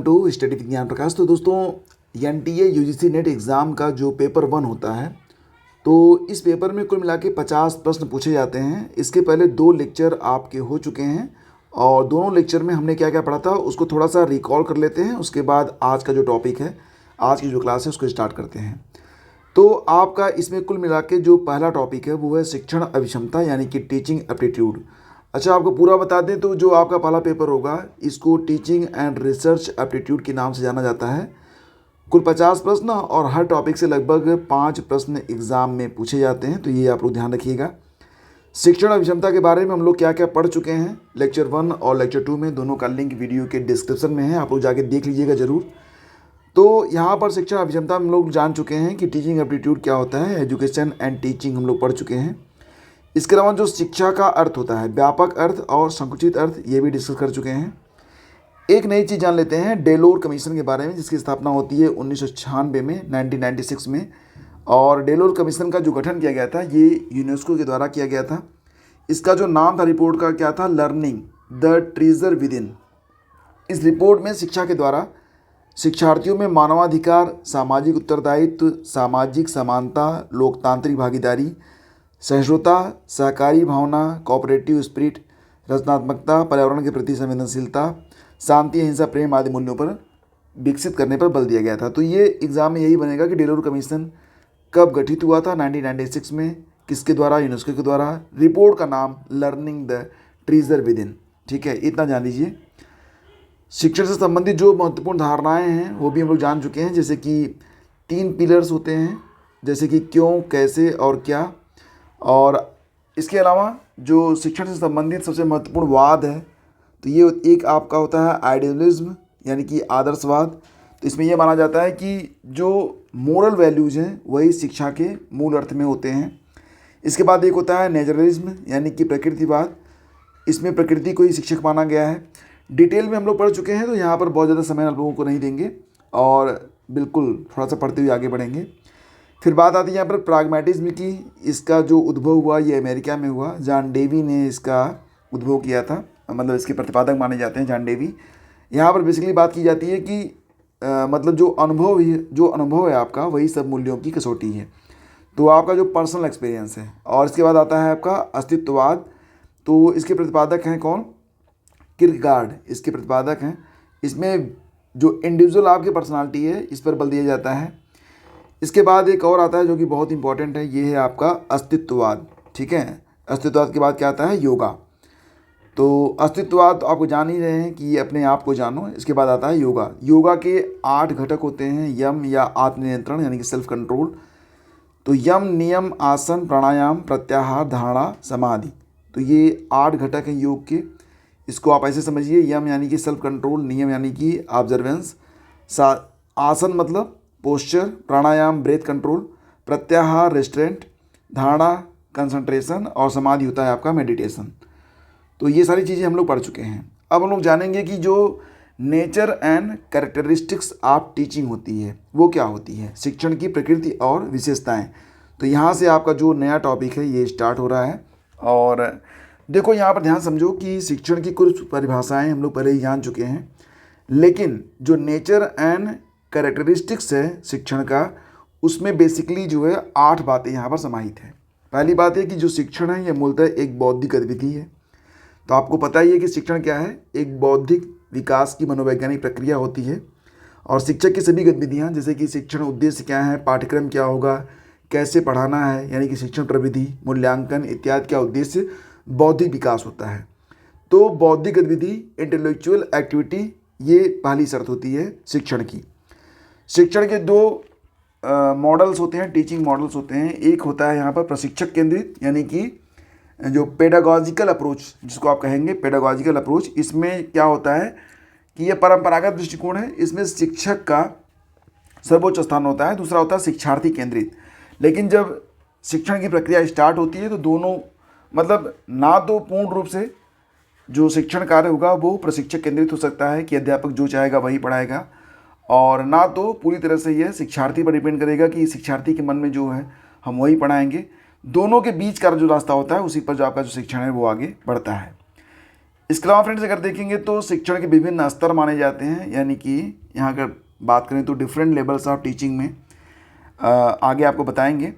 To study विज्ञान प्रकाश। तो दोस्तों एनटीए यूजीसी नेट एग्ज़ाम का जो पेपर 1 होता है, तो इस पेपर में कुल मिला के 50 प्रश्न पूछे जाते हैं। इसके पहले 2 लेक्चर आपके हो चुके हैं और दोनों लेक्चर में हमने क्या क्या पढ़ा था उसको थोड़ा सा रिकॉल कर लेते हैं। उसके बाद आज का जो टॉपिक है, आज की जो क्लास है उसको स्टार्ट करते हैं। तो आपका इसमें कुल मिला के जो पहला टॉपिक है वो है शिक्षण अभिक्षमता, यानी कि टीचिंग एप्टीट्यूड। अच्छा, आपको पूरा बता दें तो जो आपका पहला पेपर होगा इसको टीचिंग एंड रिसर्च एप्टीट्यूड के नाम से जाना जाता है। कुल 50 प्रश्न और हर टॉपिक से लगभग 5 प्रश्न एग्ज़ाम में पूछे जाते हैं, तो ये आप लोग ध्यान रखिएगा। शिक्षण अभिक्षमता के बारे में हम लोग क्या क्या पढ़ चुके हैं लेक्चर 1 और लेक्चर 2 में, दोनों का लिंक वीडियो के डिस्क्रिप्शन में है, आप लोग जाके देख लीजिएगा ज़रूर। तो यहाँ पर शिक्षण अभिक्षमता हम लोग जान चुके हैं कि टीचिंग एप्टीट्यूड क्या होता है, एजुकेशन एंड टीचिंग हम लोग पढ़ चुके हैं। इसके अलावा जो शिक्षा का अर्थ होता है, व्यापक अर्थ और संकुचित अर्थ, ये भी डिस्कस कर चुके हैं। एक नई चीज़ जान लेते हैं डेलोर कमीशन के बारे में, जिसकी स्थापना होती है 1996 में, 1996 में। और डेलोर कमीशन का जो गठन किया गया था ये यूनेस्को के द्वारा किया गया था। इसका जो नाम था रिपोर्ट का क्या था, learning the treasure with in. इस रिपोर्ट में शिक्षा के द्वारा शिक्षार्थियों में मानवाधिकार, सामाजिक उत्तरदायित्व, सामाजिक समानता, लोकतांत्रिक भागीदारी, सहिष्णुता, सहकारी भावना, कोऑपरेटिव स्पिरिट, रचनात्मकता, पर्यावरण के प्रति संवेदनशीलता, शांति, अहिंसा, प्रेम आदि मूल्यों पर विकसित करने पर बल दिया गया था। तो ये एग्ज़ाम में यही बनेगा कि डेलोर कमीशन कब गठित हुआ था, 1996 में, किसके द्वारा, यूनेस्को के द्वारा। रिपोर्ट का नाम learning the treasure with in, ठीक है, इतना जान लीजिए। शिक्षण से संबंधित जो महत्वपूर्ण धारणाएं हैं वो भी हम लोग जान चुके हैं, जैसे कि 3 पिलर्स होते हैं, जैसे कि क्यों, कैसे और क्या। और इसके अलावा जो शिक्षण से संबंधित सबसे महत्वपूर्ण वाद है, तो ये एक आपका होता है आइडियलिज्म, यानी कि आदर्शवाद। तो इसमें यह माना जाता है कि जो मोरल वैल्यूज़ हैं वही शिक्षा के मूल अर्थ में होते हैं। इसके बाद एक होता है नेचरलिज्म, यानी कि प्रकृतिवाद। इसमें प्रकृति को ही शिक्षक माना गया है। डिटेल में हम लोग पढ़ चुके हैं, तो यहाँ पर बहुत ज़्यादा समय आप लोगों को नहीं देंगे और बिल्कुल थोड़ा सा पढ़ते हुए आगे बढ़ेंगे। फिर बात आती है यहाँ पर प्राग्मेटिज्म की। इसका जो उद्भव हुआ ये अमेरिका में हुआ, जॉन डेवी ने इसका उद्भव किया था, मतलब इसके प्रतिपादक माने जाते हैं जॉन डेवी। यहाँ पर बेसिकली बात की जाती है कि मतलब जो अनुभव है आपका वही सब मूल्यों की कसौटी है, तो आपका जो पर्सनल एक्सपीरियंस है। और इसके बाद आता है आपका अस्तित्ववाद। तो इसके प्रतिपादक हैं कौन, किर्केगार्ड इसके प्रतिपादक हैं। इसमें जो इंडिविजुअल आपकी पर्सनालिटी है इस पर बल दिया जाता है। इसके बाद एक और आता है जो कि बहुत इंपॉर्टेंट है, ये है आपका अस्तित्ववाद, ठीक है। अस्तित्ववाद के बाद क्या आता है, योगा। तो अस्तित्ववाद तो आपको जान ही रहे हैं कि ये अपने आप को जानो। इसके बाद आता है योगा। योगा के 8 घटक होते हैं, यम या आत्मनियंत्रण, यानी कि सेल्फ कंट्रोल। तो यम, नियम, आसन, प्राणायाम, प्रत्याहार, धारणा, समाधि, तो ये 8 घटक हैं योग के। इसको आप ऐसे समझिए, यम यानी कि सेल्फ कंट्रोल, नियम यानी कि ऑब्जर्वेंस, आसन मतलब पोस्चर, प्राणायाम ब्रेथ कंट्रोल, प्रत्याहार रेस्ट्रेंट, धारणा कंसंट्रेशन और समाधि होता है आपका मेडिटेशन। तो ये सारी चीज़ें हम लोग पढ़ चुके हैं। अब हम लोग जानेंगे कि जो nature and characteristics of teaching होती है वो क्या होती है, शिक्षण की प्रकृति और विशेषताएं। तो यहाँ से आपका जो नया टॉपिक है ये स्टार्ट हो रहा है। और देखो यहाँ पर ध्यान समझो कि शिक्षण की कुछ परिभाषाएं हम लोग पहले ही जान चुके हैं, लेकिन जो नेचर एंड कैरेक्टरिस्टिक्स है शिक्षण का, उसमें बेसिकली जो है 8 बातें यहाँ पर समाहित हैं। पहली बात है कि जो शिक्षण है ये मूलतः एक बौद्धिक गतिविधि है। तो आपको पता ही है कि शिक्षण क्या है, एक बौद्धिक विकास की मनोवैज्ञानिक प्रक्रिया होती है। और शिक्षक की सभी गतिविधियाँ, जैसे कि शिक्षण उद्देश्य क्या है, पाठ्यक्रम क्या होगा, कैसे पढ़ाना है, यानी कि शिक्षण प्रविधि, मूल्यांकन इत्यादि का उद्देश्य बौद्धिक विकास होता है। तो बौद्धिक गतिविधि, इंटेलेक्चुअल एक्टिविटी, ये पहली शर्त होती है शिक्षण की। शिक्षण के 2 मॉडल्स होते हैं, टीचिंग मॉडल्स होते हैं। एक होता है यहाँ पर प्रशिक्षक केंद्रित, यानी कि जो पेडागॉजिकल अप्रोच जिसको आप कहेंगे, पेडागॉजिकल अप्रोच। इसमें क्या होता है कि ये परंपरागत दृष्टिकोण है, इसमें शिक्षक का सर्वोच्च स्थान होता है। दूसरा होता है शिक्षार्थी केंद्रित। लेकिन जब शिक्षण की प्रक्रिया स्टार्ट होती है तो दोनों, मतलब ना तो पूर्ण रूप से जो शिक्षण कार्य होगा वो प्रशिक्षक केंद्रित हो सकता है कि अध्यापक जो चाहेगा वही पढ़ाएगा, और ना तो पूरी तरह से यह शिक्षार्थी पर डिपेंड करेगा कि शिक्षार्थी के मन में जो है हम वही पढ़ाएंगे। दोनों के बीच का जो रास्ता होता है उसी पर जो आपका जो शिक्षण है वो आगे बढ़ता है। इसके अलावा फ्रेंड्स अगर देखेंगे तो शिक्षण के विभिन्न स्तर माने जाते हैं, यानी कि यहाँ अगर बात करें तो डिफरेंट लेवल्स ऑफ टीचिंग में आगे आपको बताएंगे।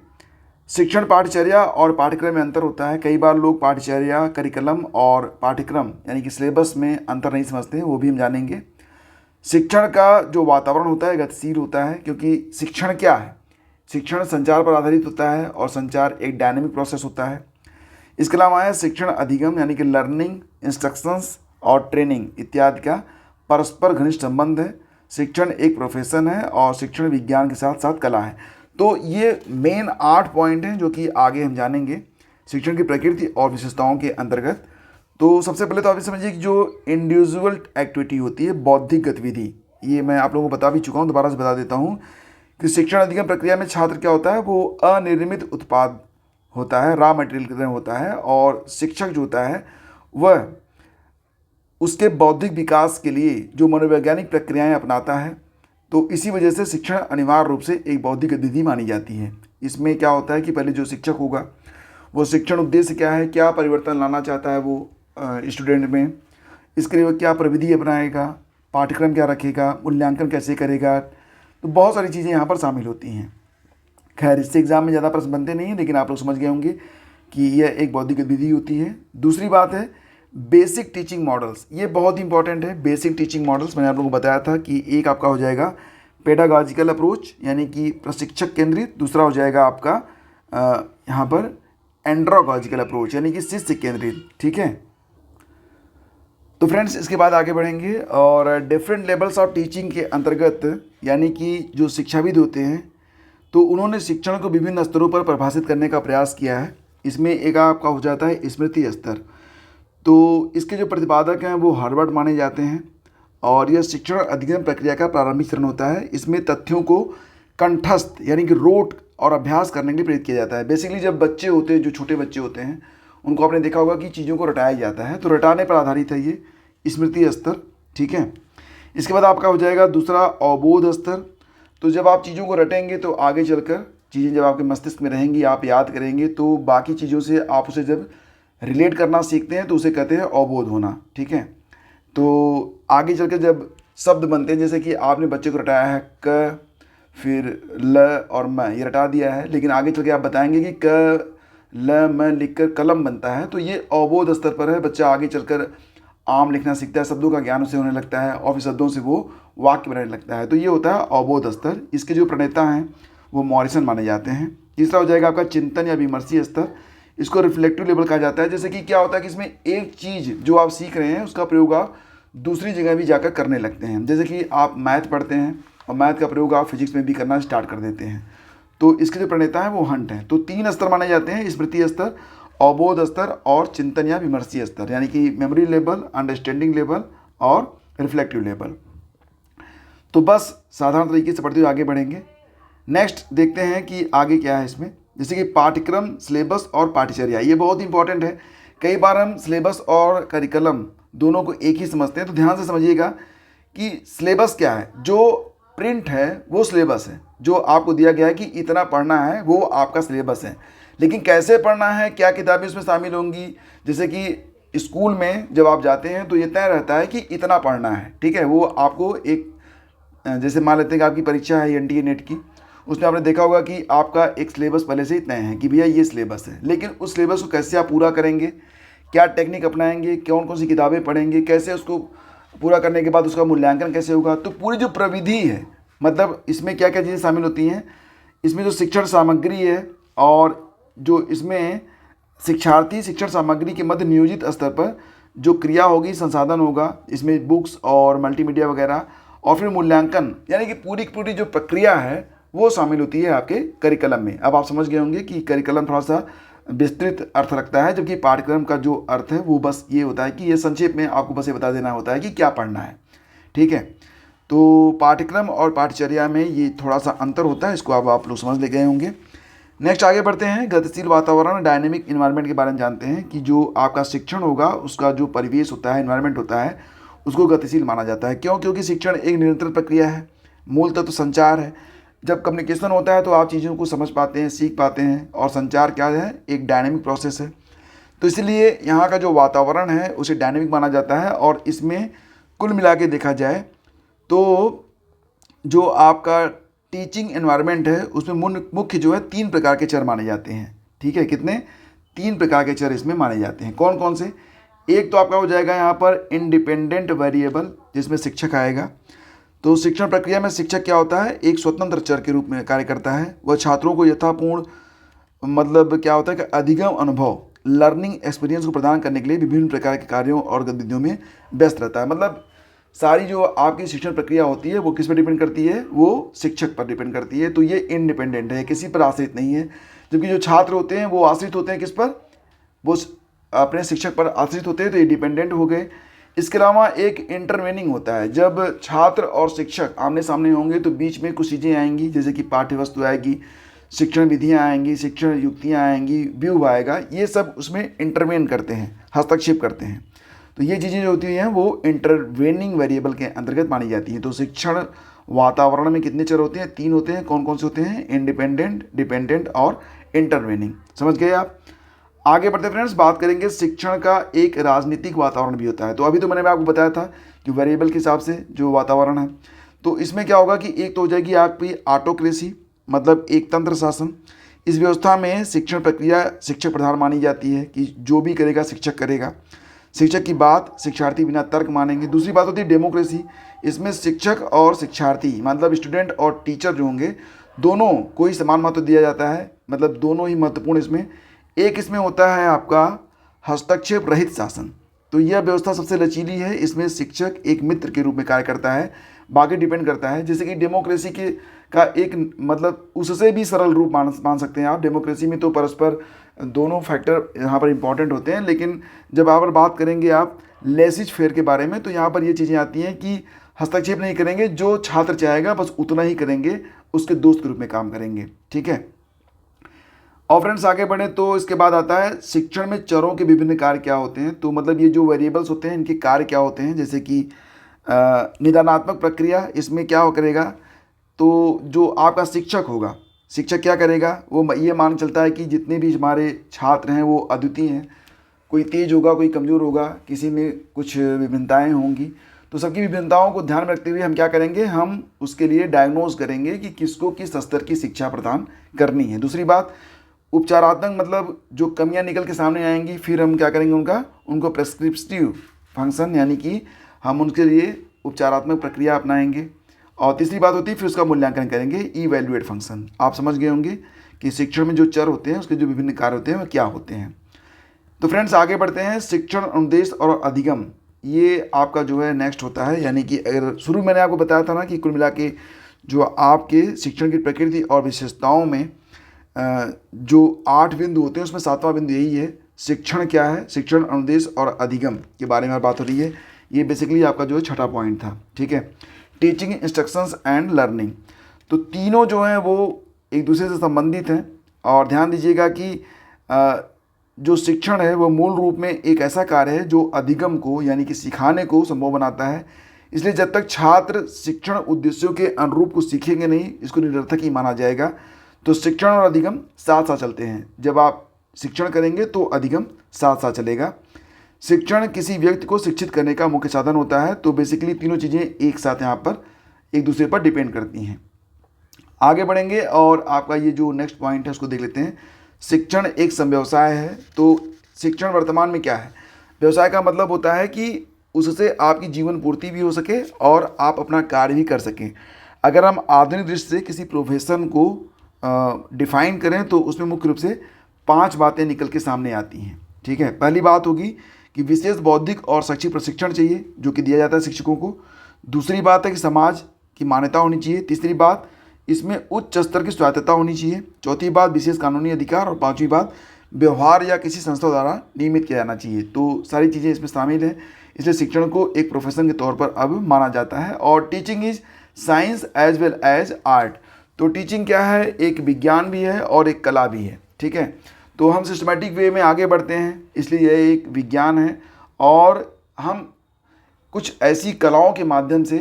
शिक्षण पाठचर्या और पाठ्यक्रम में अंतर होता है। कई बार लोग पाठचर्या, करिकुलम और पाठ्यक्रम यानी कि सिलेबस में अंतर नहीं समझते हैं, वो भी हम जानेंगे। शिक्षण का जो वातावरण होता है गतिशील होता है, क्योंकि शिक्षण क्या है, शिक्षण संचार पर आधारित होता है और संचार एक डायनेमिक प्रोसेस होता है। इसके अलावा है शिक्षण अधिगम यानी कि लर्निंग, इंस्ट्रक्शंस और ट्रेनिंग इत्यादि का परस्पर घनिष्ठ संबंध है। शिक्षण एक प्रोफेशन है और शिक्षण विज्ञान के साथ साथ कला है। तो ये मेन 8 पॉइंट हैं जो कि आगे हम जानेंगे शिक्षण की प्रकृति और विशेषताओं के अंतर्गत। तो सबसे पहले तो आप समझिए कि जो इंडिविजुअल एक्टिविटी होती है, बौद्धिक गतिविधि, ये मैं आप लोगों को बता भी चुका हूँ, दोबारा से बता देता हूँ कि शिक्षण अधिगम प्रक्रिया में छात्र क्या होता है, वो अनिर्मित उत्पाद होता है, रॉ मटेरियल की तरह होता है, और शिक्षक जो होता है वह उसके बौद्धिक विकास के लिए जो मनोवैज्ञानिक प्रक्रियाएं अपनाता है। तो इसी वजह से शिक्षण अनिवार्य रूप से एक बौद्धिक गतिविधि मानी जाती है। इसमें क्या होता है कि पहले जो शिक्षक होगा वो शिक्षण उद्देश्य क्या है, क्या परिवर्तन लाना चाहता है वो स्टूडेंट में, इसके लिए वो क्या प्रविधि अपनाएगा, पाठ्यक्रम क्या रखेगा, मूल्यांकन कैसे करेगा, तो बहुत सारी चीज़ें यहाँ पर शामिल होती हैं। खैर इससे एग्जाम में ज़्यादा प्रश्न बनते नहीं हैं, लेकिन आप लोग समझ गए होंगे कि यह एक बौद्धिक गतिविधि होती है। दूसरी बात है बेसिक टीचिंग मॉडल्स, ये बहुत इंपॉर्टेंट है। बेसिक टीचिंग मॉडल्स मैंने आप लोगों को बताया था कि एक आपका हो जाएगा पेडागॉजिकल अप्रोच यानी कि प्रशिक्षक केंद्रित, दूसरा हो जाएगा आपका यहाँ पर एंड्रोगॉजिकल अप्रोच यानी कि शिष्य केंद्रित। ठीक है, तो फ्रेंड्स इसके बाद आगे बढ़ेंगे और डिफरेंट लेवल्स ऑफ टीचिंग के अंतर्गत यानी कि जो शिक्षाविद होते हैं तो उन्होंने शिक्षण को विभिन्न स्तरों पर परिभाषित करने का प्रयास किया है। इसमें एक आपका हो जाता है स्मृति स्तर, तो इसके जो प्रतिपादक हैं वो हार्वर्ड माने जाते हैं और यह शिक्षण अधिगम प्रक्रिया का प्रारंभिक चरण होता है। इसमें तथ्यों को कंठस्थ यानी कि रोट और अभ्यास करने के लिए प्रेरित किया जाता है। बेसिकली जब बच्चे होते हैं, जो छोटे बच्चे होते हैं, उनको आपने देखा होगा कि चीज़ों को रटाया जाता है, तो रटाने पर आधारित है ये स्मृति स्तर। ठीक है, इसके बाद आपका हो जाएगा दूसरा अवबोध स्तर। तो जब आप चीज़ों को रटेंगे तो आगे चलकर चीज़ें जब आपके मस्तिष्क में रहेंगी, आप याद करेंगे, तो बाकी चीज़ों से आप उसे जब रिलेट करना सीखते हैं तो उसे कहते हैं अवबोध होना। ठीक है, तो आगे चलकर जब शब्द बनते हैं, जैसे कि आपने बच्चे को रटाया है क, फिर ल और म, ये रटा दिया है, लेकिन आगे चल के आप बताएंगे कि क ल म लिखकर कलम बनता है, तो ये अवबोध स्तर पर है। बच्चा आगे चलकर आम लिखना सीखता है, शब्दों का ज्ञान उसे होने लगता है और फिर शब्दों से वो वाक्य बनाने लगता है। तो ये होता है अवबोध स्तर। इसके जो प्रणेता हैं वो मॉरिसन माने जाते हैं। तीसरा हो जाएगा आपका चिंतन या विमर्शीय स्तर। इसको रिफ्लेक्टिव लेवल कहा जाता है। जैसे कि क्या होता है कि इसमें एक चीज़ जो आप सीख रहे हैं उसका प्रयोग आप दूसरी जगह भी जाकर करने लगते हैं। जैसे कि आप मैथ पढ़ते हैं और मैथ का प्रयोग आप फिजिक्स में भी करना स्टार्ट कर देते हैं। तो इसके जो प्रणेता हैं वो हंट हैं। तो 3 स्तर माने जाते हैं, स्मृति स्तर, अवबोध स्तर और चिंतन या विमर्शीय स्तर, यानी कि मेमोरी लेवल, अंडरस्टैंडिंग लेवल और रिफ्लेक्टिव लेवल। तो बस साधारण तरीके से पढ़ते हुए आगे बढ़ेंगे। नेक्स्ट देखते हैं कि आगे क्या है इसमें। जैसे कि पाठ्यक्रम, सिलेबस और पाठ्यचर्या, ये बहुत इंपॉर्टेंट है। कई बार हम सिलेबस और करिकुलम दोनों को एक ही समझते हैं, तो ध्यान से समझिएगा कि सिलेबस क्या है। जो प्रिंट है वो सिलेबस है, जो आपको दिया गया है कि इतना पढ़ना है वो आपका सिलेबस है। लेकिन कैसे पढ़ना है, क्या किताबें उसमें शामिल होंगी, जैसे कि स्कूल में जब आप जाते हैं तो ये तय रहता है कि इतना पढ़ना है। ठीक है, वो आपको एक, जैसे मान लेते हैं कि आपकी परीक्षा है एनटीए नेट की, उसमें आपने देखा होगा कि आपका एक सिलेबस पहले से ही तय है कि भैया ये सिलेबस है। लेकिन उस सिलेबस को कैसे आप पूरा करेंगे, क्या टेक्निक अपनाएंगे, कौन कौन सी किताबें पढ़ेंगे, कैसे उसको पूरा करने के बाद उसका मूल्यांकन कैसे होगा, तो पूरी जो प्रविधि है, मतलब इसमें क्या क्या चीज़ें शामिल होती हैं। इसमें जो शिक्षण सामग्री है और जो इसमें शिक्षार्थी शिक्षण सामग्री के मध्य नियोजित स्तर पर जो क्रिया होगी, संसाधन होगा, इसमें बुक्स और मल्टीमीडिया वगैरह, और फिर मूल्यांकन, यानी कि पूरी जो प्रक्रिया है वो शामिल होती है आपके करिकुलम में। अब आप समझ गए होंगे कि करिकुलम थोड़ा सा विस्तृत अर्थ रखता है, जबकि पाठ्यक्रम का जो अर्थ है वो बस ये होता है कि ये संक्षेप में आपको बस ये बता देना होता है कि क्या पढ़ना है। ठीक है, तो पाठ्यक्रम और पाठ्यचर्या में ये थोड़ा सा अंतर होता है, इसको अब आप लोग समझ ले गए होंगे। नेक्स्ट आगे बढ़ते हैं। गतिशील वातावरण, डायनेमिक इन्वायरमेंट के बारे में जानते हैं कि जो आपका शिक्षण होगा उसका जो परिवेश होता है, इन्वायरमेंट होता है, उसको गतिशील माना जाता है। क्यों? क्योंकि शिक्षण एक निरंतर प्रक्रिया है, मूल तत्व संचार है। जब कम्युनिकेशन होता है तो आप चीज़ों को समझ पाते हैं, सीख पाते हैं, और संचार क्या है, एक डायनेमिक प्रोसेस है। तो इसलिए यहाँ का जो वातावरण है उसे डायनेमिक माना जाता है। और इसमें कुल मिला के देखा जाए तो जो आपका टीचिंग एनवायरनमेंट है उसमें मुख्य जो है 3 प्रकार के चर माने जाते हैं। ठीक है, कितने? 3 प्रकार के चर इसमें माने जाते हैं। कौन कौन से? एक तो आपका हो जाएगा यहाँ पर इंडिपेंडेंट वेरिएबल, जिसमें शिक्षक आएगा। तो शिक्षण प्रक्रिया में शिक्षक क्या होता है? एक स्वतंत्र चर के रूप में कार्य करता है। वह छात्रों को यथापूर्ण मतलब क्या होता है कि अधिगम अनुभव, लर्निंग एक्सपीरियंस को प्रदान करने के लिए विभिन्न प्रकार के कार्यों और गतिविधियों में व्यस्त रहता है। मतलब सारी जो आपकी शिक्षण प्रक्रिया होती है वो किस पर डिपेंड करती है? वो शिक्षक पर डिपेंड करती है। तो ये इंडिपेंडेंट है, किसी पर आश्रित नहीं है। जबकि जो छात्र होते हैं वो आश्रित होते हैं किस पर? वो अपने शिक्षक पर आश्रित होते हैं, तो ये डिपेंडेंट हो गए। इसके अलावा एक इंटरवेनिंग होता है। जब छात्र और शिक्षक आमने सामने होंगे तो बीच में कुछ चीज़ें आएंगी, जैसे कि पाठ्य वस्तु आएगी, शिक्षण विधियाँ आएंगी, शिक्षण युक्तियाँ आएंगी, व्यू आएगा। ये सब उसमें इंटरवेन करते हैं, हस्तक्षेप करते हैं। तो ये चीज़ें जो होती हैं वो इंटरवेनिंग वेरिएबल के अंतर्गत मानी जाती हैं। तो शिक्षण वातावरण में कितने चर होते हैं? 3 होते हैं। कौन कौन से होते हैं? इंडिपेंडेंट, डिपेंडेंट और इंटरवेनिंग। समझ गए आप? आगे बढ़ते फ्रेंड्स, बात करेंगे शिक्षण का एक राजनीतिक वातावरण भी होता है। तो अभी तो मैंने आपको बताया था कि वेरिएबल के हिसाब से जो वातावरण है, तो इसमें क्या होगा कि एक तो हो जाएगी आपकी ऑटोक्रेसी, मतलब एक तंत्र शासन। इस व्यवस्था में शिक्षण प्रक्रिया शिक्षक प्रधान मानी जाती है कि जो भी करेगा शिक्षक करेगा। शिक्षक की बात शिक्षार्थी बिना तर्क मानेंगे। दूसरी बात होती है डेमोक्रेसी। इसमें शिक्षक और शिक्षार्थी मतलब स्टूडेंट और टीचर जो होंगे दोनों को ही समान महत्व दिया जाता है, मतलब दोनों ही महत्वपूर्ण। इसमें एक इसमें होता है आपका हस्तक्षेप रहित शासन। तो यह व्यवस्था सबसे लचीली है। इसमें शिक्षक एक मित्र के रूप में कार्य करता है, बाकी डिपेंड करता है। जैसे कि डेमोक्रेसी के का एक मतलब उससे भी सरल रूप मान सकते हैं आप। डेमोक्रेसी में तो परस्पर दोनों फैक्टर यहाँ पर इंपॉर्टेंट होते हैं, लेकिन जब आप बात करेंगे आप लेसिज फेयर के बारे में, तो यहाँ पर ये चीज़ें आती हैं कि हस्तक्षेप नहीं करेंगे, जो छात्र चाहेगा बस उतना ही करेंगे, उसके दोस्त के रूप में काम करेंगे। ठीक है। और फ्रेंड्स आगे बढ़े तो इसके बाद आता है शिक्षण में चरों के विभिन्न कार्य क्या होते हैं। तो मतलब ये जो वेरिएबल्स होते हैं इनके कार्य क्या होते हैं। जैसे कि निदानात्मक प्रक्रिया, इसमें क्या करेगा? तो जो आपका शिक्षक होगा, शिक्षक क्या करेगा? वो ये मान चलता है कि जितने भी हमारे छात्र हैं वो अद्वितीय हैं, कोई तेज होगा, कोई कमज़ोर होगा, किसी में कुछ विभिन्नताएं होंगी। तो सबकी विभिन्नताओं को ध्यान में रखते हुए हम क्या करेंगे? हम उसके लिए डायग्नोज करेंगे कि किसको किस स्तर की शिक्षा प्रदान करनी है। दूसरी बात उपचारात्मक, मतलब जो कमियां निकल के सामने आएंगी फिर हम क्या करेंगे? उनको प्रेस्क्रिप्टिव फंक्शन, यानी कि हम उनके लिए उपचारात्मक प्रक्रिया अपनाएंगे। और तीसरी बात होती है फिर उसका मूल्यांकन करेंगे, इवैल्यूएट फंक्शन। आप समझ गए होंगे कि शिक्षण में जो चर होते हैं उसके जो विभिन्न कार्य होते हैं वो क्या होते हैं। तो फ्रेंड्स आगे बढ़ते हैं। शिक्षण अनुदेश और अधिगम, ये आपका जो है नेक्स्ट होता है। यानी कि अगर शुरू मैंने आपको बताया था ना कि कुल मिला के जो आपके शिक्षण की प्रकृति और विशेषताओं में जो 8 बिंदु होते हैं उसमें 7वां बिंदु यही है। शिक्षण क्या है? शिक्षण अनुदेश और अधिगम के बारे में बात हो रही है। ये बेसिकली आपका जो है 6ठा पॉइंट था। ठीक है। टीचिंग, इंस्ट्रक्शंस एंड लर्निंग, तो तीनों जो हैं वो एक दूसरे से संबंधित हैं। और ध्यान दीजिएगा कि जो शिक्षण है वो मूल रूप में एक ऐसा कार्य है जो अधिगम को यानी कि सिखाने को संभव बनाता है। इसलिए जब तक छात्र शिक्षण उद्देश्यों के अनुरूप को सीखेंगे नहीं, इसको निरर्थक ही माना जाएगा। तो शिक्षण और अधिगम साथ साथ चलते हैं। जब आप शिक्षण करेंगे तो अधिगम साथ साथ चलेगा। शिक्षण किसी व्यक्ति को शिक्षित करने का मुख्य साधन होता है। तो बेसिकली तीनों चीज़ें एक साथ यहाँ पर एक दूसरे पर डिपेंड करती हैं। आगे बढ़ेंगे और आपका ये जो नेक्स्ट पॉइंट है उसको देख लेते हैं। शिक्षण एक समव्यवसाय है। तो शिक्षण वर्तमान में क्या है? व्यवसाय का मतलब होता है कि उससे आपकी जीवन पूर्ति भी हो सके और आप अपना कार्य भी कर सकें। अगर हम आधुनिक दृष्टि से किसी प्रोफेशन को डिफाइन करें तो उसमें मुख्य रूप से 5 बातें निकल के सामने आती हैं। ठीक है। पहली बात होगी कि विशेष बौद्धिक और शैक्षिक प्रशिक्षण चाहिए जो कि दिया जाता है शिक्षकों को। दूसरी बात है कि समाज की मान्यता होनी चाहिए। तीसरी बात, इसमें उच्च स्तर की स्वायत्तता होनी चाहिए। चौथी बात, विशेष कानूनी अधिकार। और 5वीं बात, व्यवहार या किसी संस्था द्वारा नियमित किया जाना चाहिए। तो सारी चीज़ें इसमें शामिल हैं। इसलिए शिक्षण को एक प्रोफेशन के तौर पर अब माना जाता है। और teaching is science as well as art. तो टीचिंग क्या है? एक विज्ञान भी है और एक कला भी है। ठीक है। तो हम सिस्टमैटिक वे में आगे बढ़ते हैं, इसलिए यह एक विज्ञान है और हम कुछ ऐसी कलाओं के माध्यम से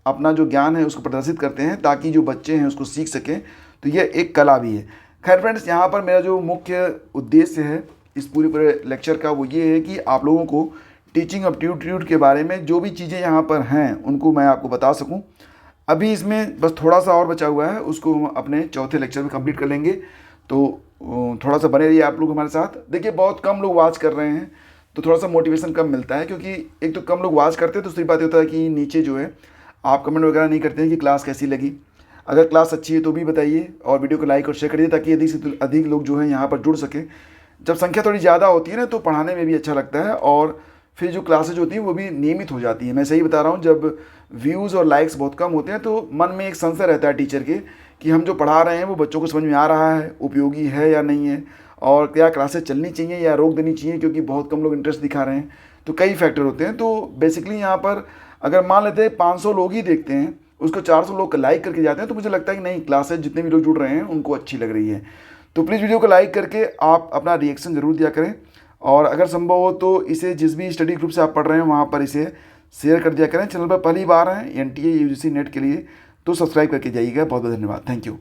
अपना जो ज्ञान है उसको प्रदर्शित करते हैं ताकि जो बच्चे हैं उसको सीख सकें। तो यह एक कला भी है। खैर फ्रेंड्स, यहाँ पर मेरा जो मुख्य उद्देश्य है इस पूरे लेक्चर का वो ये है कि आप लोगों को टीचिंग एप्टीट्यूड के बारे में जो भी चीज़ें यहाँ पर हैं उनको मैं आपको बता सकूँ। अभी इसमें बस थोड़ा सा और बचा हुआ है, उसको हम अपने चौथे लेक्चर में कंप्लीट कर लेंगे। तो थोड़ा सा बने रहिए आप लोग हमारे साथ। देखिए बहुत कम लोग वॉच कर रहे हैं तो थोड़ा सा मोटिवेशन कम मिलता है, क्योंकि एक तो कम लोग वॉच करते हैं, तो दूसरी बात होता है कि नीचे जो है आप कमेंट वगैरह नहीं करते हैं कि क्लास कैसी लगी। अगर क्लास अच्छी है तो भी बताइए और वीडियो को लाइक और शेयर करिए ताकि अधिक से अधिक लोग जो है यहाँ पर जुड़ सकें। जब संख्या थोड़ी ज़्यादा होती है ना तो पढ़ाने में भी अच्छा लगता है और फिर जो क्लासेज होती हैं वो भी नियमित हो जाती है। मैं सही बता रहा हूँ, जब व्यूज़ और लाइक्स बहुत कम होते हैं तो मन में एक संशय रहता है टीचर के कि हम जो पढ़ा रहे हैं वो बच्चों को समझ में आ रहा है, उपयोगी है या नहीं है, और क्या क्लासेस चलनी चाहिए या रोक देनी चाहिए क्योंकि बहुत कम लोग इंटरेस्ट दिखा रहे हैं। तो कई फैक्टर होते हैं। तो बेसिकली यहाँ पर अगर मान लेते हैं 500 लोग ही देखते हैं, उसको 400 लोग लाइक करके जाते हैं, तो मुझे लगता है कि नहीं, क्लासेज जितने भी लोग जुड़ रहे हैं उनको अच्छी लग रही है। तो प्लीज़ वीडियो को लाइक करके आप अपना रिएक्शन ज़रूर दिया करें, और अगर संभव हो तो इसे जिस भी स्टडी ग्रुप से आप पढ़ रहे हैं वहाँ पर इसे शेयर कर दिया करें। चैनल पर पहली बार हैं NTA UGC नेट के लिए तो सब्सक्राइब करके जाइएगा। बहुत बहुत धन्यवाद। Thank you.